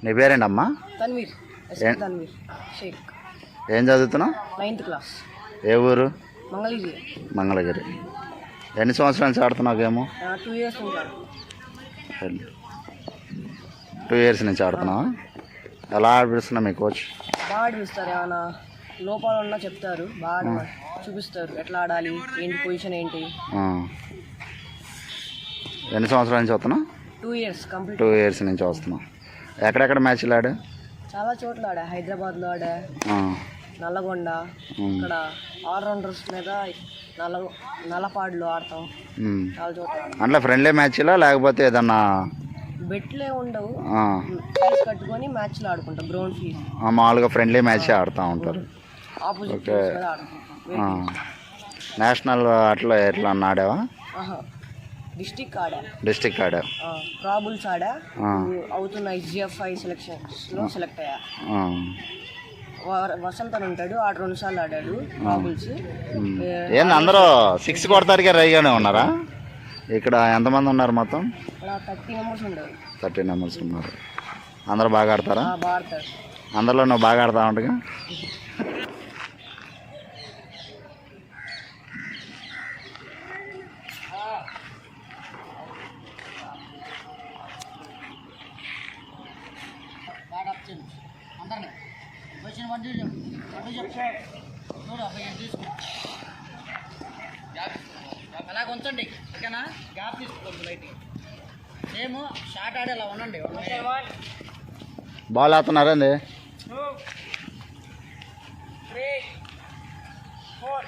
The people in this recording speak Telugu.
నీ పేరేంటమ్మా? తన్వీర్. తన్వీర్ షేక్. ఏం చదువుతున్నావు? 9th class. ఏ ఊరు? మంగళగిరి. మంగళగిరి. ఎన్ని సంవత్సరాల నుంచి ఆడుతున్నావు గేము? 2 years నుంచి. 2 years నుంచి ఆడుతున్నావా? ఎలా ఆడిపిస్తున్నా మీ కోచ్? బాగా ఆడిపిస్తారు. ఏమైనా లోపాలు ఉన్నా చెప్తారు, బాగా చూపిస్తారు ఎట్లా ఆడాలి, ఏంటి పొజిషన్ ఏంటి. ఎన్ని సంవత్సరాల నుంచి వస్తున్నావు? 2 years కంప్లీట్. 2 years నుంచి వస్తున్నావు. ఎక్కడెక్కడ మ్యాచ్లు ఆడా? చాలా చోట్ల ఆడా. హైదరాబాద్లో ఆడా, నల్లగొండ, ఇక్కడ ఆల్రౌండర్స్ మీద నల్లపాడులో ఆడతాం. చాలా చోట్ల అట్లా ఫ్రెండ్లీ మ్యాచ్లా లేకపోతే ఏదన్నా బెట్లే ఉండవు, ఫీజు కట్టుకొని మ్యాచ్లు ఆడుకుంటాం. గ్రౌండ్ ఫీజు మామూలుగా ఫ్రెండ్లీ మ్యాచ్ ఆడుతూ ఉంటారు. ఆపోజిట్ నేషనల్ అట్లా ఎట్లా ఆడావా? డిస్టిక్ ఆడా. డిస్టిక్ ఆడా. ప్రాబుల్స్ ఆడా. అవుతున్న SGFI సెలక్షన్స్లో సెలెక్ట్ అయ్యా. వసంత్ అని ఉంటాడు, 2 సార్లు ఆడాడు ప్రాబుల్స్. ఏంది అందరూ 6 కొడతారుగా రైగానే ఉన్నారా? ఇక్కడ ఎంతమంది ఉన్నారు మొత్తం? 30 members ఉండరు. 30 members ఉన్నారు. అందరూ బాగా ఆడతారా? బాగా ఆడతారు. అందరిలో నువ్వు బాగా ఆడతా ఉంటాగా? అలా ఉంచండి, ఓకేనా? గ్యాప్ తీసుకోండి లైట్. సేమ్ షార్ట్ ఆడేలా ఉండండి. బాల్ ఆడుతున్నారండి. 2 3 4